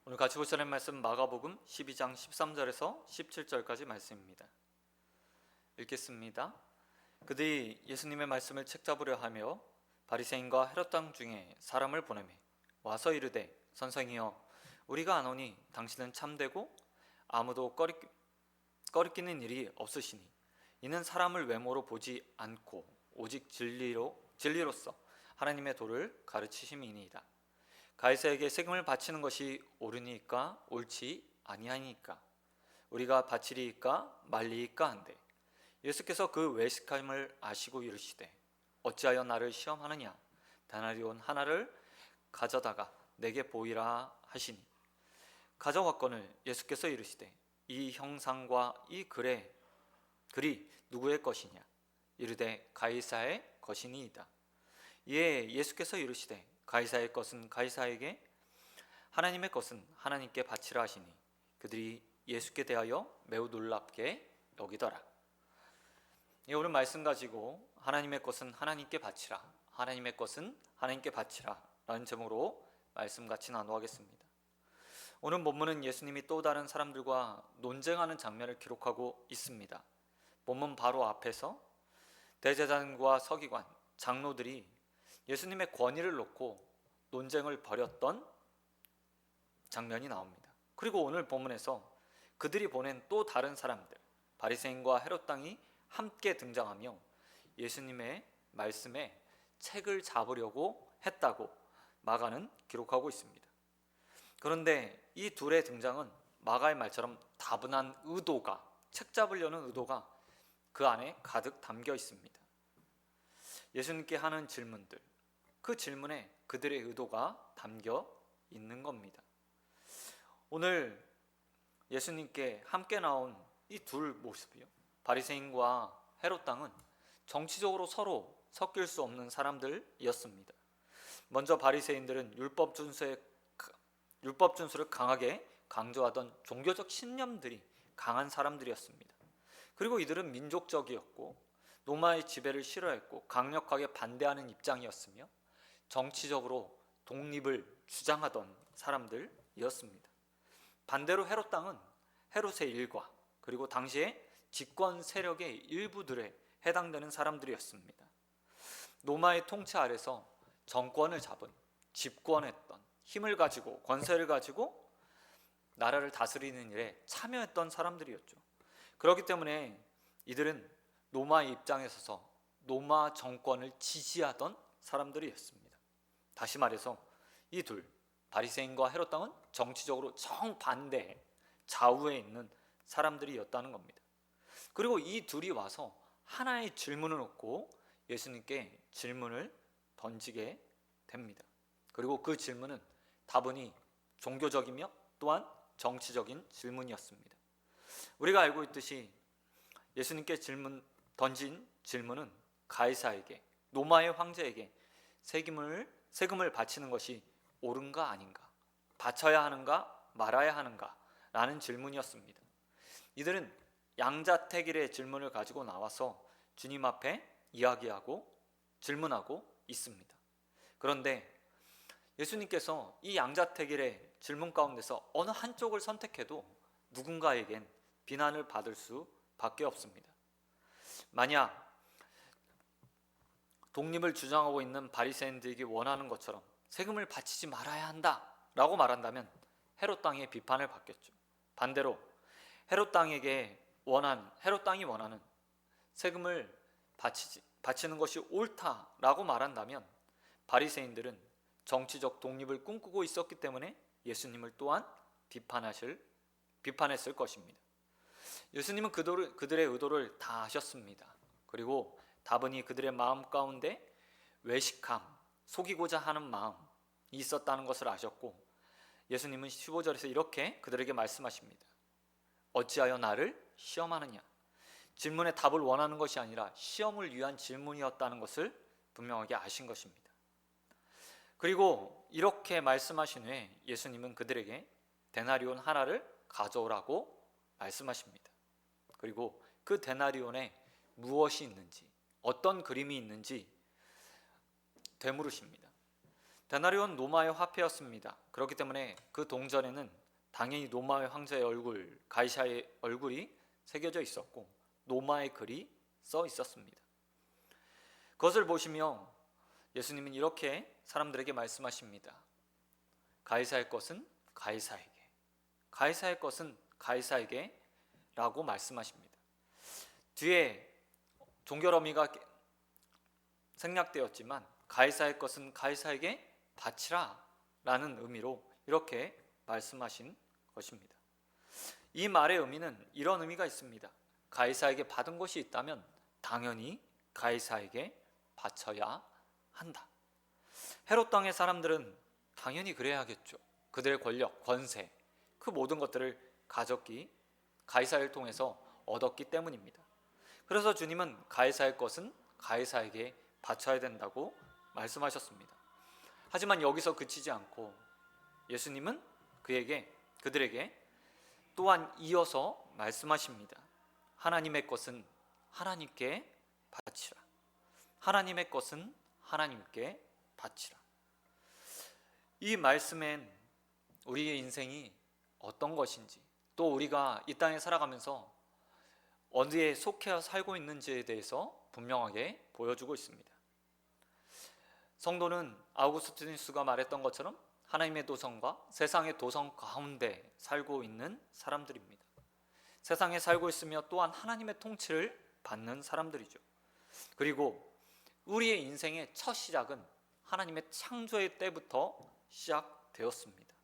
오늘 같이 볼 전의 말씀 마가복음 12장 13절에서 17절까지 말씀입니다. 읽겠습니다. 그들이 예수님의 말씀을 책잡으려 하며 바리새인과 헤롯 왕 중에 사람을 보내매 와서 이르되 선생이여 우리가 아노니 당신은 참되고 아무도 꺼리끼는 일이 없으시니 이는 사람을 외모로 보지 않고 오직 진리로서 하나님의 도를 가르치심이니이다. 가이사에게 세금을 바치는 것이 옳으니까 옳지 아니하니까 우리가 바치리이까 말리이까 한데 예수께서 그 외식함을 아시고 이르시되 어찌하여 나를 시험하느냐 데나리온 하나를 가져다가 내게 보이라 하시니 가져왔거늘 예수께서 이르시되 이 형상과 이 글이 누구의 것이냐 이르되 가이사의 것이니이다. 이에 예수께서 이르시되 가이사의 것은 가이사에게 하나님의 것은 하나님께 바치라 하시니 그들이 예수께 대하여 매우 놀랍게 여기더라. 오늘 말씀 가지고 하나님의 것은 하나님께 바치라, 하나님의 것은 하나님께 바치라 라는 제목으로 말씀 같이 나누겠습니다. 오늘 본문은 예수님이 또 다른 사람들과 논쟁하는 장면을 기록하고 있습니다. 본문 바로 앞에서 대제사장과 서기관, 장로들이 예수님의 권위를 놓고 논쟁을 벌였던 장면이 나옵니다. 그리고 오늘 본문에서 그들이 보낸 또 다른 사람들, 바리새인과 헤롯 왕이 함께 등장하며 예수님의 말씀에 책을 잡으려고 했다고 마가는 기록하고 있습니다. 그런데 이 둘의 등장은 마가의 말처럼 다분한 의도가, 책 잡으려는 의도가 그 안에 가득 담겨 있습니다. 예수님께 하는 질문들, 그 질문에 그들의 의도가 담겨 있는 겁니다. 오늘 예수님께 함께 나온 이 둘 모습이요, 바리새인과 헤롯 왕은 정치적으로 서로 섞일 수 없는 사람들이었습니다. 먼저 바리새인들은 율법 준수를 강하게 강조하던 종교적 신념들이 강한 사람들이었습니다. 그리고 이들은 민족적이었고 로마의 지배를 싫어했고 강력하게 반대하는 입장이었으며 정치적으로 독립을 주장하던 사람들이었습니다. 반대로 헤롯 왕은 헤롯의 일과 그리고 당시의 집권 세력의 일부들에 해당되는 사람들이었습니다. 로마의 통치 아래서 정권을 잡은, 집권했던, 힘을 가지고 권세를 가지고 나라를 다스리는 일에 참여했던 사람들이었죠. 그렇기 때문에 이들은 로마의 입장에 서서 로마 정권을 지지하던 사람들이었습니다. 다시 말해서 이 둘, 바리새인과 헤롯 왕은 정치적으로 정반대 좌우에 있는 사람들이었다는 겁니다. 그리고 이 둘이 와서 하나의 질문을 놓고 예수님께 질문을 던지게 됩니다. 그리고 그 질문은 다분히 종교적이며 또한 정치적인 질문이었습니다. 우리가 알고 있듯이 예수님께 던진 질문은 가이사에게, 로마의 황제에게 세금을 바치는 것이 옳은가 아닌가, 바쳐야 하는가 말아야 하는가 라는 질문이었습니다. 이들은 양자택일의 질문을 가지고 나와서 주님 앞에 이야기하고 질문하고 있습니다. 그런데 예수님께서 이 양자택일의 질문 가운데서 어느 한쪽을 선택해도 누군가에겐 비난을 받을 수밖에 없습니다. 만약 독립을 주장하고 있는 바리새인들이 원하는 것처럼 세금을 바치지 말아야 한다 라고 말한다면 헤롯 왕의 비판을 받겠죠. 반대로 헤롯 왕이 원하는 세금을 바치는 것이 옳다라고 말한다면 바리새인들은 정치적 독립을 꿈꾸고 있었기 때문에 예수님을 또한 비판했을 것입니다. 예수님은 그들의 의도를 다 아셨습니다. 그리고 다분히 그들의 마음 가운데 외식함, 속이고자 하는 마음이 있었다는 것을 아셨고 예수님은 15절에서 이렇게 그들에게 말씀하십니다. 어찌하여 나를 시험하느냐. 질문에 답을 원하는 것이 아니라 시험을 위한 질문이었다는 것을 분명하게 아신 것입니다. 그리고 이렇게 말씀하신 후에 예수님은 그들에게 데나리온 하나를 가져오라고 말씀하십니다. 그리고 그 데나리온에 무엇이 있는지, 어떤 그림이 있는지 되물으십니다. 데나리온 로마의 화폐였습니다. 그렇기 때문에 그 동전에는 당연히 로마의 황제의 얼굴, 가이사의 얼굴이 새겨져 있었고 로마의 글이 써 있었습니다. 그것을 보시며 예수님은 이렇게 사람들에게 말씀하십니다. 가이사의 것은 가이사에게, 가이사의 것은 가이사에게 라고 말씀하십니다. 뒤에 종결 어미가 생략되었지만 가이사의 것은 가이사에게 바치라 라는 의미로 이렇게 말씀하신 것입니다. 이 말의 의미는 이런 의미가 있습니다. 가이사에게 받은 것이 있다면 당연히 가이사에게 바쳐야 한다. 헤롯 땅의 사람들은 당연히 그래야겠죠. 그들의 권력, 권세, 그 모든 것들을 가졌기, 가이사를 통해서 얻었기 때문입니다. 그래서 주님은 가이사의 것은 가이사에게 바쳐야 된다고 말씀하셨습니다. 하지만 여기서 그치지 않고 예수님은 그들에게 또한 이어서 말씀하십니다. 하나님의 것은 하나님께 바치라. 하나님의 것은 하나님께 바치라. 이 말씀엔 우리의 인생이 어떤 것인지, 또 우리가 이 땅에 살아가면서 어디에 속해 살고 있는지에 대해서 분명하게 보여주고 있습니다. 성도는 아우구스티누스가 말했던 것처럼 하나님의 도성과 세상의 도성 가운데 살고 있는 사람들입니다. 세상에 살고 있으며 또한 하나님의 통치를 받는 사람들이죠. 그리고 우리의 인생의 첫 시작은 하나님의 창조의 때부터 시작되었습니다.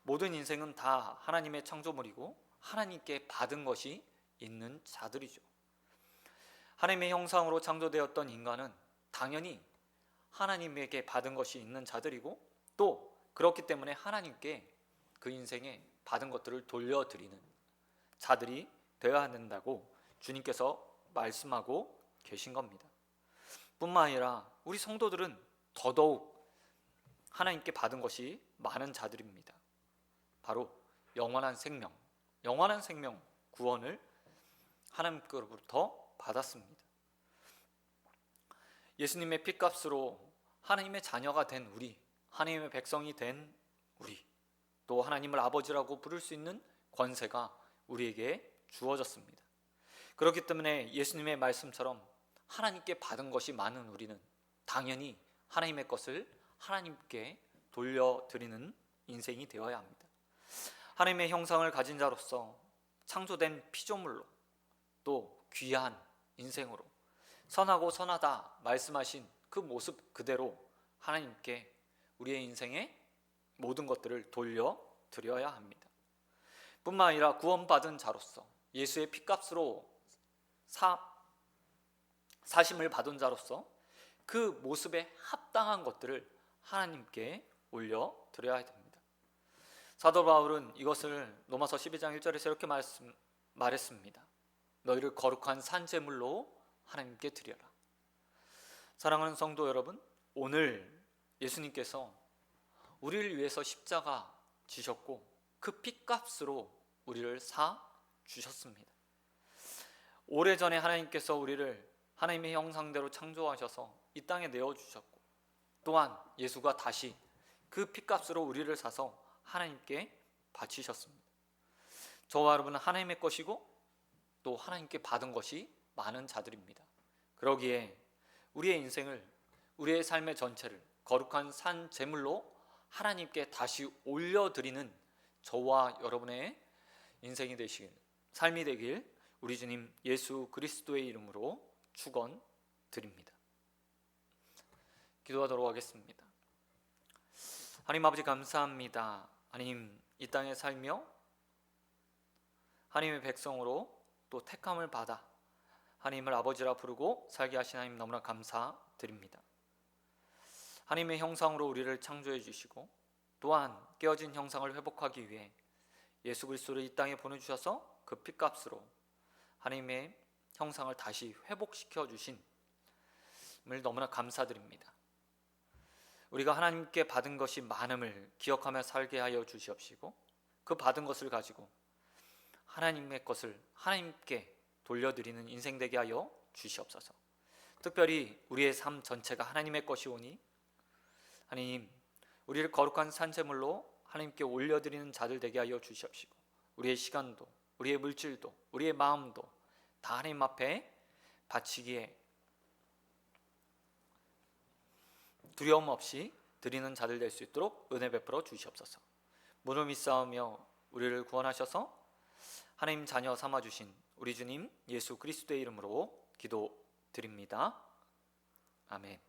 모든 인생은 다 하나님의 창조물이고 하나님께 받은 것이 있는 자들이죠. 하나님의 형상으로 창조되었던 인간은 당연히 하나님에게 받은 것이 있는 자들이고 또 그렇기 때문에 하나님께 그 인생에 받은 것들을 돌려드리는 자들이 되어야 된다고 주님께서 말씀하고 계신 겁니다. 뿐만 아니라 우리 성도들은 더더욱 하나님께 받은 것이 많은 자들입니다. 바로 영원한 생명 구원을 하나님께로부터 받았습니다. 예수님의 피값으로 하나님의 자녀가 된 우리, 하나님의 백성이 된 우리, 또 하나님을 아버지라고 부를 수 있는 권세가 우리에게 주어졌습니다. 그렇기 때문에 예수님의 말씀처럼 하나님께 받은 것이 많은 우리는 당연히 하나님의 것을 하나님께 돌려드리는 인생이 되어야 합니다. 하나님의 형상을 가진 자로서 창조된 피조물로 또 귀한 인생으로 선하고 선하다 말씀하신 그 모습 그대로 하나님께 우리의 인생의 모든 것들을 돌려드려야 합니다. 뿐만 아니라 구원받은 자로서 예수의 피값으로 사심을 받은 자로서 그 모습에 합당한 것들을 하나님께 올려드려야 됩니다. 사도 바울은 이것을 로마서 12장 1절에서 이렇게 말했습니다. 너희를 거룩한 산제물로 하나님께 드려라. 사랑하는 성도 여러분, 오늘 예수님께서 우리를 위해서 십자가 지셨고 그 피값으로 우리를 사 주셨습니다. 오래전에 하나님께서 우리를 하나님의 형상대로 창조하셔서 이 땅에 내어주셨고 또한 예수가 다시 그 피값으로 우리를 사서 하나님께 바치셨습니다. 저와 여러분은 하나님의 것이고 또 하나님께 받은 것이 많은 자들입니다. 그러기에 우리의 인생을, 우리의 삶의 전체를 거룩한 산 제물로 하나님께 다시 올려드리는 저와 여러분의 인생이 되시길, 삶이 되길 우리 주님 예수 그리스도의 이름으로 축원드립니다. 기도하도록 하겠습니다. 하나님 아버지 감사합니다. 하나님 이 땅에 살며 하나님의 백성으로 또 택함을 받아 하나님을 아버지라 부르고 살게 하신 하나님 너무나 감사드립니다. 하나님의 형상으로 우리를 창조해 주시고 또한 깨어진 형상을 회복하기 위해 예수 그리스도를 이 땅에 보내주셔서 그 피값으로 하나님의 형상을 다시 회복시켜 주심을 너무나 감사드립니다. 우리가 하나님께 받은 것이 많음을 기억하며 살게 하여 주시옵시고 그 받은 것을 가지고 하나님의 것을 하나님께 돌려드리는 인생 되게 하여 주시옵소서. 특별히 우리의 삶 전체가 하나님의 것이 오니 하나님, 우리를 거룩한 산제물로 하나님께 올려드리는 자들 되게 하여 주시옵시고, 우리의 시간도, 우리의 물질도, 우리의 마음도 다 하나님 앞에 바치기에 두려움 없이 드리는 자들 될 수 있도록 은혜 베풀어 주시옵소서. 모든 믿사오며 우리를 구원하셔서 하나님 자녀 삼아주신 우리 주님 예수 그리스도의 이름으로 기도드립니다. 아멘.